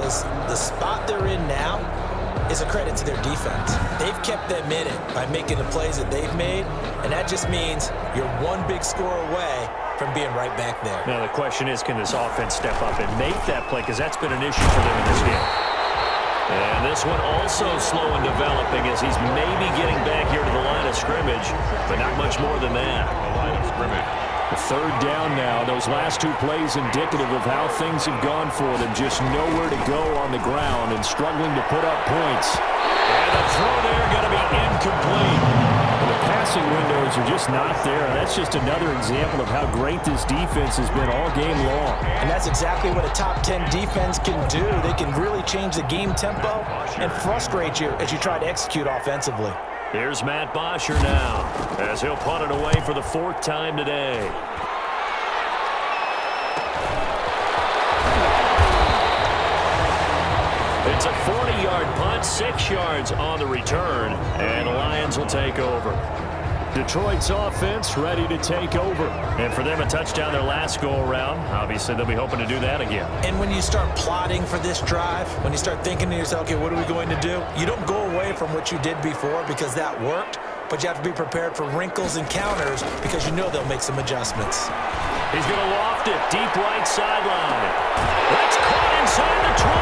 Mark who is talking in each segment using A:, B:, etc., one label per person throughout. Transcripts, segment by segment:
A: is the spot they're in now is a credit to their defense. They've kept them in it by making the plays that they've made, and that just means you're one big score away from being right back there.
B: Now the question is, can this offense step up and make that play, because that's been an issue for them in this game. And this one also slow in developing as he's maybe getting back here to the line of scrimmage, but not much more than that.
C: The line of scrimmage.
D: Third down now. Those last two plays indicative of how things have gone for them. Just nowhere to go on the ground and struggling to put up points.
B: And the throw there going to be incomplete.
D: The passing windows are just not there. That's just another example of how great this defense has been all game long.
A: And that's exactly what a top 10 defense can do. They can really change the game tempo and frustrate you as you try to execute offensively.
B: Here's Matt Bosher now as he'll punt it away for the fourth time today. It's a 40-yard punt, 6 yards on the return, and the Lions will take over.
D: Detroit's offense ready to take over.
B: And for them, a touchdown their last go-around. Obviously, they'll be hoping to do that again.
A: And when you start plotting for this drive, when you start thinking to yourself, okay, what are we going to do? You don't go away from what you did before because that worked, but you have to be prepared for wrinkles and counters because you know they'll make some adjustments.
B: He's going to loft it deep right sideline. That's caught inside the 20.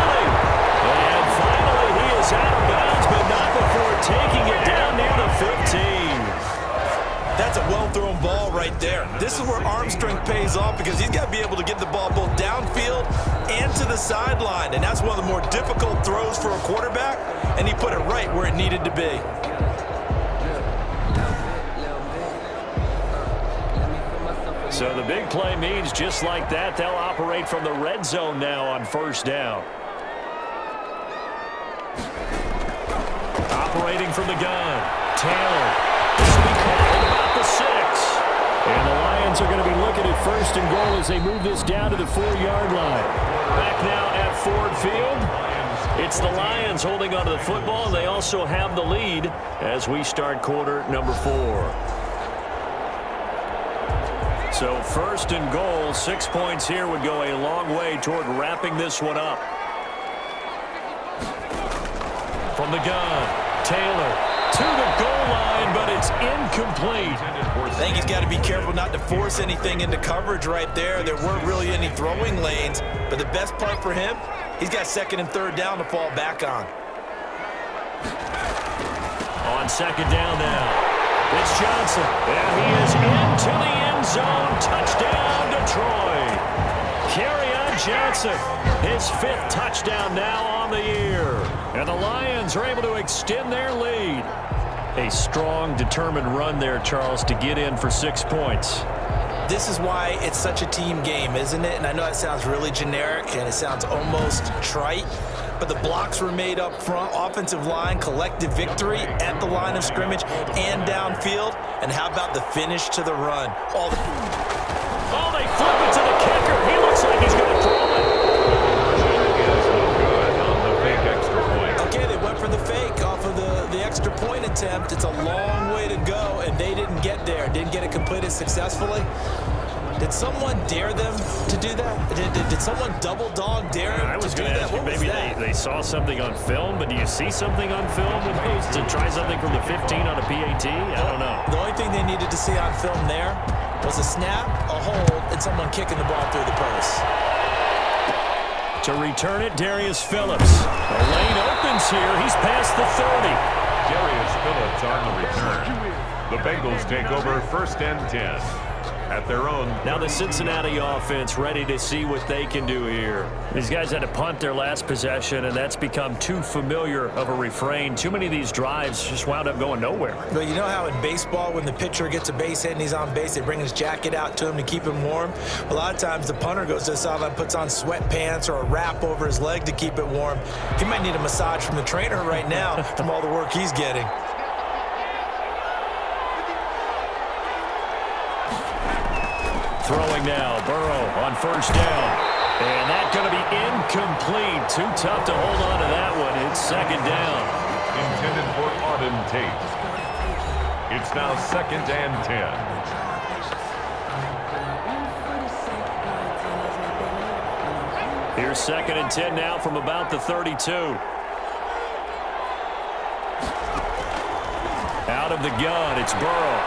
B: And finally, he is out of bounds, but not before taking it down near the 15.
A: That's a well-thrown ball right there. This is where arm strength pays off because he's got to be able to get the ball both downfield and to the sideline. And that's one of the more difficult throws for a quarterback, and he put it right where it needed to be.
B: So the big play means just like that, they'll operate from the red zone now on first down. Operating from the gun, Taylor. This will be caught at about the 6.
D: And the Lions are going to be looking at first and goal as they move this down to the 4-yard line.
B: Back now at Ford Field. It's the Lions holding onto the football. They also have the lead as we start quarter number 4. So first and goal, 6 points here would go a long way toward wrapping this one up. From the gun, Taylor to the goal line, but it's incomplete.
A: I think he's got to be careful not to force anything into coverage right there. There weren't really any throwing lanes, but the best part for him, he's got second and third down to fall back on.
B: On second down now. It's Johnson, and he is into the end zone. Touchdown, Detroit. Kerryon Johnson, his 5th touchdown now on the year. And the Lions are able to extend their lead. A strong, determined run there, Charles, to get in for 6 points.
A: This is why it's such a team game, isn't it? And I know it sounds really generic and it sounds almost trite, but the blocks were made up front, offensive line, collective victory at the line of scrimmage and downfield. And how about the finish to the run?
B: Oh, they flip it to the kicker. He looks like he's going to throw it.
C: Is no good on the fake extra point.
A: Okay, they went for the fake off of the extra point attempt. It's a long way to go, and they didn't get there. Didn't get it completed successfully. Did someone dare them to do that? Did someone double dog dare them to do that?
B: What was that? Maybe they saw something on film, but do you see something on film with those to try something from the 15 on a PAT? I don't know.
A: The only thing they needed to see on film there was a snap, a hold, and someone kicking the ball through the post.
B: To return it, Darius Phillips. The lane opens here. He's past the 30.
C: Darius Phillips on the return. The Bengals take over first and 10 at their own.
B: Now the Cincinnati offense ready to see what they can do here. These guys had to punt their last possession, and that's become too familiar of a refrain. Too many of these drives just wound up going nowhere.
A: Well, you know how in baseball when the pitcher gets a base hit and he's on base, they bring his jacket out to him to keep him warm? A lot of times the punter goes to the sideline, puts on sweatpants or a wrap over his leg to keep it warm. He might need a massage from the trainer right now from all the work he's getting.
B: Throwing now, Burrow on first down. And that's going to be incomplete. Too tough to hold on to that one. It's second down.
C: Intended for Auden Tate. It's now second and 10.
B: Here's 2nd and 10 now from about the 32. Out of the gun, it's Burrow.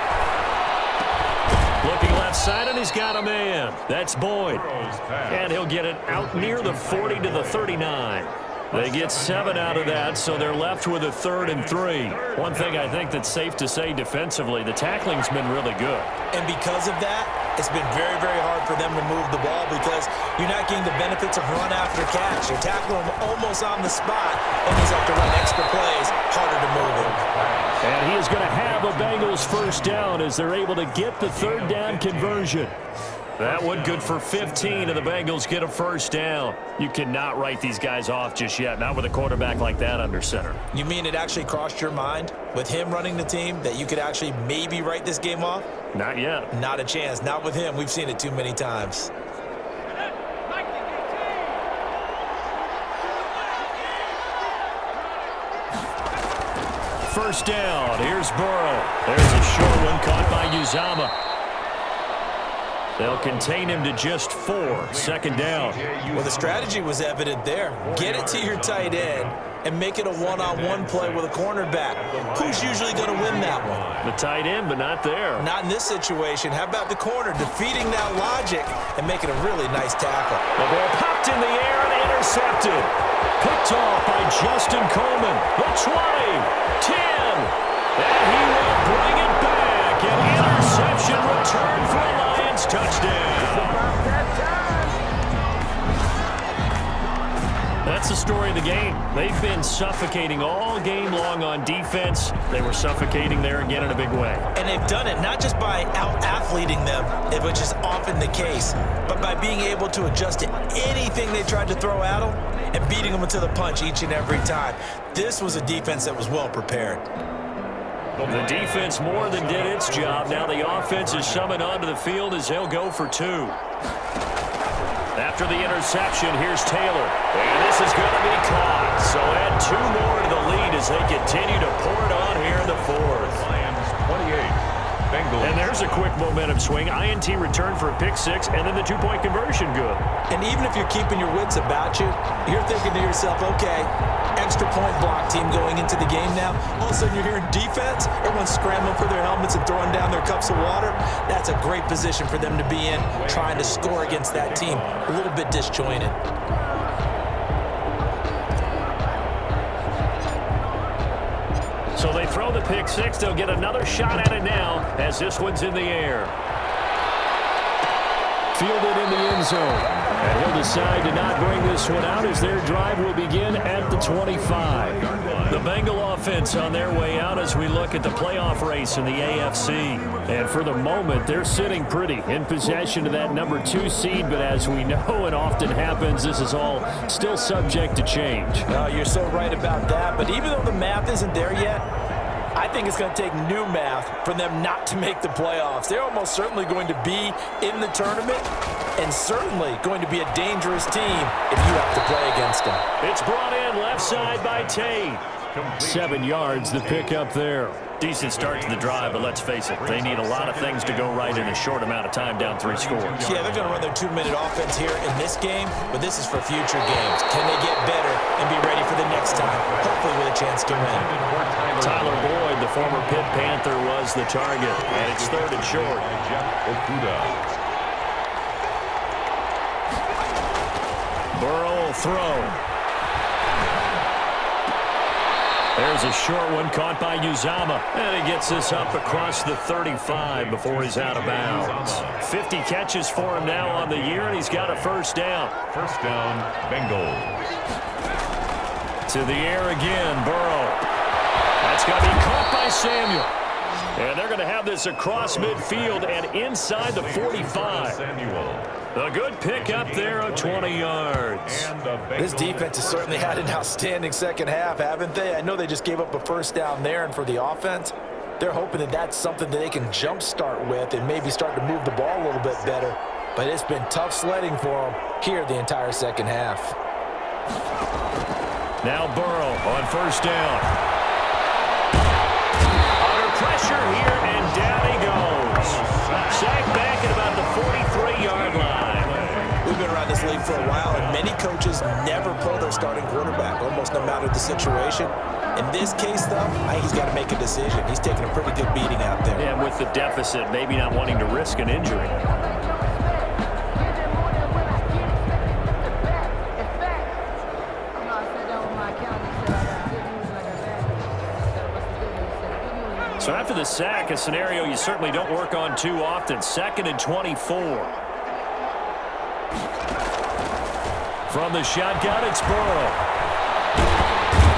B: Looking left side, and he's got a man. That's Boyd. And he'll get it out near the 40 to the 39. They get 7 out of that, so they're left with a 3rd and 3. One thing I think that's safe to say defensively, the tackling's been really good.
A: And because of that, it's been very, very hard for them to move the ball because you're not getting the benefits of run after catch. You're tackling him almost on the spot, and he's have to run extra plays, harder to move him.
B: And he is going to have a Bengals first down as they're able to get the 3rd down conversion. That one good for 15, and the Bengals get a first down. You cannot write these guys off just yet, not with a quarterback like that under center.
A: You mean it actually crossed your mind with him running the team that you could actually maybe write this game off?
B: Not yet.
A: Not a chance. Not with him. We've seen it too many times.
B: First down. Here's Burrow. There's a short one caught by Uzomah. They'll contain him to just 4. 2nd down.
A: Well, the strategy was evident there. Get it to your tight end and make it a one-on-one play with a cornerback. Who's usually going to win that one?
B: The tight end, but not there.
A: Not in this situation. How about the corner defeating that logic and making a really nice tackle?
B: The ball popped in the air and intercepted. Picked off by Justin Coleman. The 20, 10, and he will bring it back. An interception return for a Lions touchdown. That's the story of the game. They've been suffocating all game long on defense. They were suffocating there again in a big way.
A: And they've done it not just by out-athleting them, which is often the case, but by being able to adjust to anything they tried to throw at them and beating them to the punch each and every time. This was a defense that was well prepared.
B: The defense more than did its job. Now the offense is summoned onto the field as they'll go for 2. After the interception, here's Taylor. And this is going to be caught. So add 2 more to the lead as they continue to pour it on here in the 4th.
C: Lions 28. Bengals.
B: And there's a quick momentum swing. INT return for a pick 6, and then the 2-point conversion good.
A: And even if you're keeping your wits about you, you're thinking to yourself, okay, extra point block team going into the game now. All of a sudden you're hearing defense, everyone's scrambling for their helmets and throwing down their cups of water. That's a great position for them to be in, trying to score against that team. A little bit disjointed.
B: So they throw the pick 6. They'll get another shot at it now as this one's in the air. Fielded in the end zone. And he'll decide to not bring this one out as their drive will begin at the 25. The Bengal offense on their way out as we look at the playoff race in the AFC. And for the moment, they're sitting pretty in possession of that number 2 seed. But as we know and often happens, this is all still subject to change.
A: No, you're so right about that. But even though the math isn't there yet, I think it's going to take new math for them not to make the playoffs. They're almost certainly going to be in the tournament and certainly going to be a dangerous team if you have to play against them.
B: It's brought in left side by Tate. 7 yards, the pickup there. Decent start to the drive, but let's face it, they need a lot of things to go right in a short amount of time down 3 scores.
A: Yeah, they're going to run their 2-minute offense here in this game, but this is for future games. Can they get better and be ready for the next time, hopefully with a chance to win?
B: Tyler Boyd, the former Pitt Panther, was the target, and it's 3rd and short. Burrow will throw. There's a short one caught by Uzomah. And he gets this up across the 35 before he's out of bounds. 50 catches for him now on the year, and he's got a first down.
C: First down, Bengals.
B: To the air again, Burrow. That's going to be caught by Samuel. And they're going to have this across midfield and inside the 45.
C: Samuel.
B: A good pick up there of 20 yards.
A: This defense has certainly had an outstanding second half, haven't they? I know they just gave up a first down there, and for the offense, they're hoping that that's something that they can jumpstart with and maybe start to move the ball a little bit better. But it's been tough sledding for them here the entire second half.
B: Now Burrow on first down. Under pressure here, and down he goes. Sacked back at about the 43-yard line.
A: We've been around this league for a while, and many coaches never pull their starting quarterback, almost no matter the situation. In this case, though, I think he's got to make a decision. He's taking a pretty good beating out there.
B: And with the deficit, maybe not wanting to risk an injury. So after the sack, a scenario you certainly don't work on too often. 2nd and 24. From the shotgun, it's Burrow.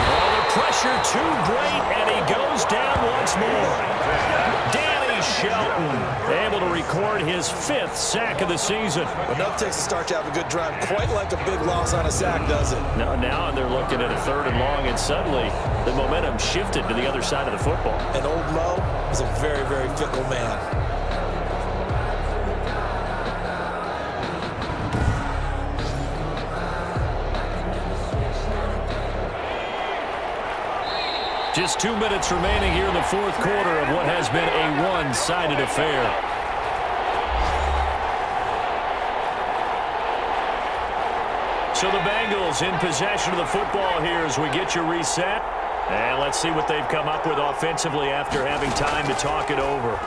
B: Oh, the pressure too great, and he goes down once more. Danny Shelton able to record his 5th sack of the season.
A: Enough takes to start to have a good drive. Quite like a big loss on a sack, does it?
B: No, now they're looking at a 3rd and long, and suddenly the momentum shifted to the other side of the football.
A: And old Mo is a very, very fickle man.
B: Just 2 minutes remaining here in the 4th quarter of what has been a one-sided affair. So the Bengals in possession of the football here as we get you reset. And let's see what they've come up with offensively after having time to talk it over.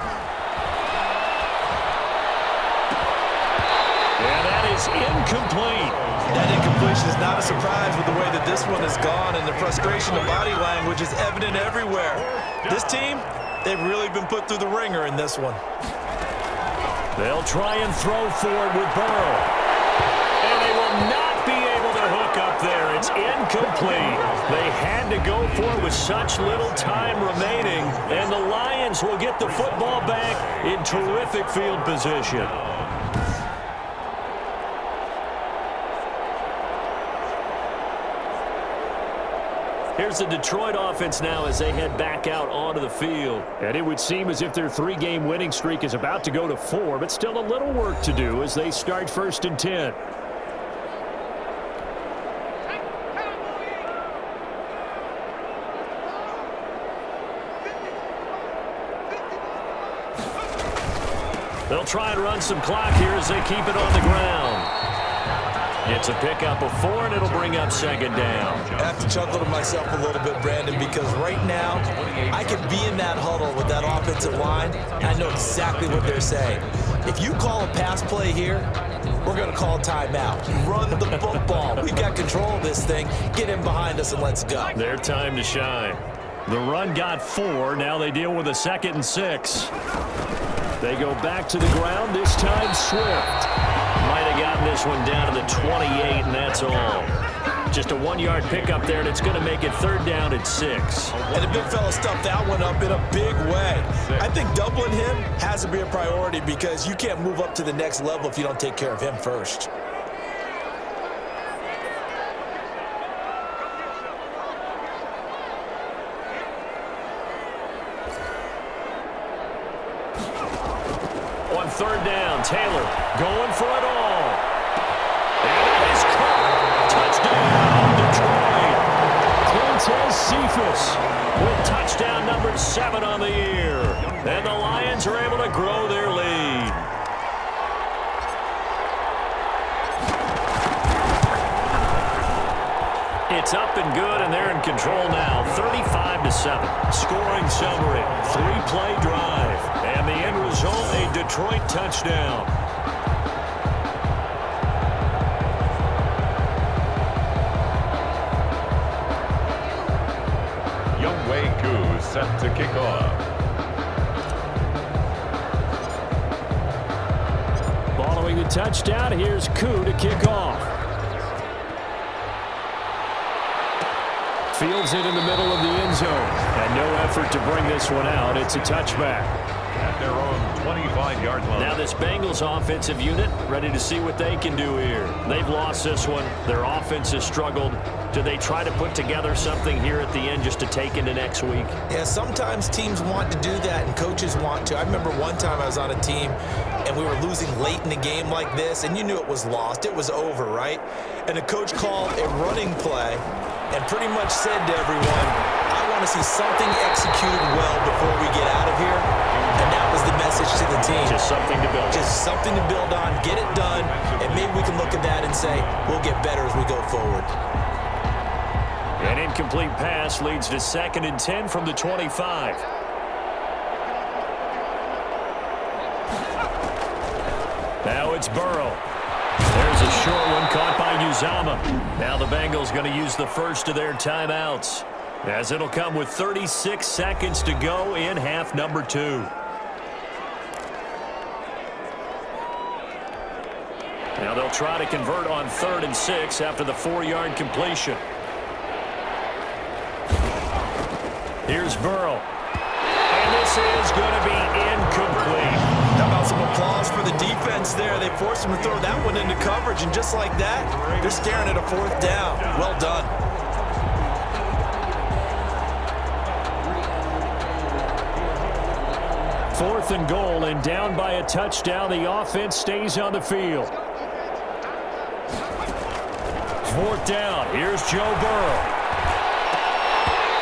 B: And that is incomplete.
A: That incompletion is not a surprise with the way that this one has gone, and the frustration of body language is evident everywhere. This team, they've really been put through the ringer in this one.
B: They'll try and throw forward with Burrow. And they will not be able to hook up there. It's incomplete. They had to go for it with such little time remaining, and the Lions will get the football back in terrific field position. Here's the Detroit offense now as they head back out onto the field.
D: And it would seem as if their 3-game winning streak is about to go to 4, but still a little work to do as they start 1st and 10.
B: They'll try and run some clock here as they keep it on the ground. It's a pickup of 4, and it'll bring up 2nd down.
A: I have to chuckle to myself a little bit, Brandon, because right now I could be in that huddle with that offensive line, and I know exactly what they're saying. If you call a pass play here, we're going to call timeout. Run the football. We've got control of this thing. Get in behind us and let's go.
B: Their time to shine. The run got 4. Now they deal with a 2nd and 6. They go back to the ground, this time Swift. Might have gotten this one down to the 28, and that's all. Just a 1-yard pickup there, and it's going to make it 3rd down and 6.
A: And the big fella stuffed that one up in a big way. I think doubling him has to be a priority because you can't move up to the next level if you don't take care of him first. On 3rd down, Taylor going for it all. And it is caught. Touchdown, Detroit. Quintez Cephas with touchdown number 7 on the year. And the Lions are able to grow their lead. It's up and good, and they're in control now. 35-7. Scoring summary. 3-play drive. And the end result, a Detroit touchdown.
C: Younghoe Koo set to kick off.
D: Following the touchdown, here's Koo to kick off. Fields it in the middle of the end zone. And no effort to bring this one out. It's a touchback.
C: At their own 25-yard line.
B: Now this Bengals offensive unit ready to see what they can do here. They've lost this one. Their offense has struggled. Do they try to put together something here at the end just to take into next week?
A: Yeah, sometimes teams want to do that and coaches want to. I remember one time I was on a team and we were losing late in the game like this, and you knew it was lost. It was over, right? And the coach called a running play and pretty much said to everyone, I want to see something executed well before we get out of here, and that was the message to the team.
B: Just something to build on.
A: Just something to build on, get it done, and maybe we can look at that and say, we'll get better as we go forward.
B: An incomplete pass leads to 2nd and 10 from the 25. Now it's Burrow. There's a short one caught by Uzama. Now the Bengals going to use the first of their timeouts, as it'll come with 36 seconds to go in half number 2. Now they'll try to convert on 3rd and 6 after the 4-yard completion. Here's Burrow. And this is going to be incomplete.
A: How about some applause for the defense there? They forced him to throw that one into coverage, and just like that, they're staring at a 4th down. Well done.
B: Fourth and goal, and down by a touchdown. The offense stays on the field. 4th down. Here's Joe Burrow.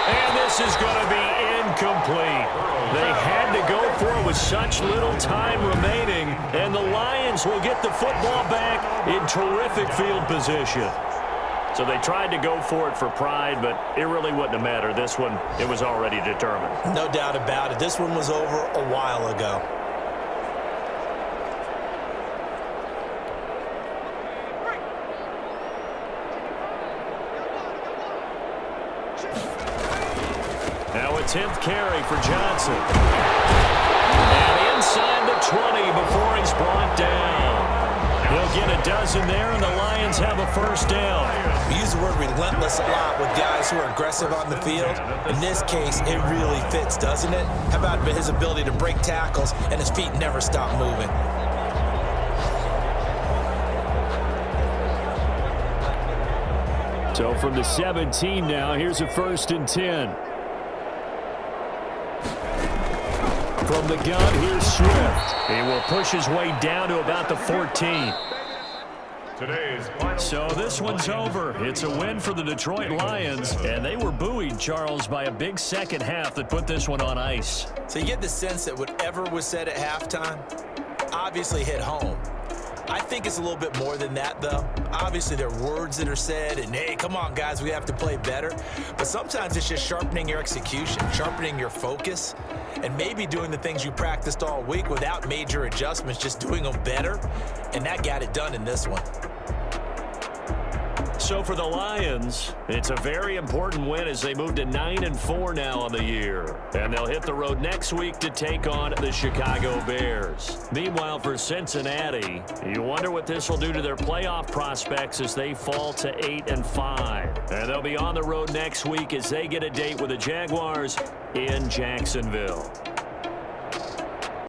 B: And this is going to be incomplete. They had to go for it with such little time remaining, and the Lions will get the football back in terrific field position. So they tried to go for it for pride, but it really wouldn't have mattered. This one, it was already determined.
A: No doubt about it. This one was over a while ago.
B: Now a 10th carry for Johnson. And inside the 20 before he's brought down. He'll get a dozen there, and the Lions have a 1st down.
A: We use the word relentless a lot with guys who are aggressive on the field. In this case, it really fits, doesn't it? How about his ability to break tackles and his feet never stop moving?
B: So from the 17 now, here's a 1st and 10. From the gun, here's Swift. He will push his way down to about the 14. So this one's over. It's a win for the Detroit Lions, and they were buoyed, Charles, by a big second half that put this one on ice.
A: So you get the sense that whatever was said at halftime obviously hit home. I think it's a little bit more than that, though. Obviously, there are words that are said, and, hey, come on, guys, we have to play better. But sometimes it's just sharpening your execution, sharpening your focus, and maybe doing the things you practiced all week without major adjustments, just doing them better. And that got it done in this one.
B: So for the Lions, it's a very important win as they move to 9-4 now on the year. And they'll hit the road next week to take on the Chicago Bears. Meanwhile, for Cincinnati, you wonder what this will do to their playoff prospects as they fall to 8-5. And they'll be on the road next week as they get a date with the Jaguars in Jacksonville.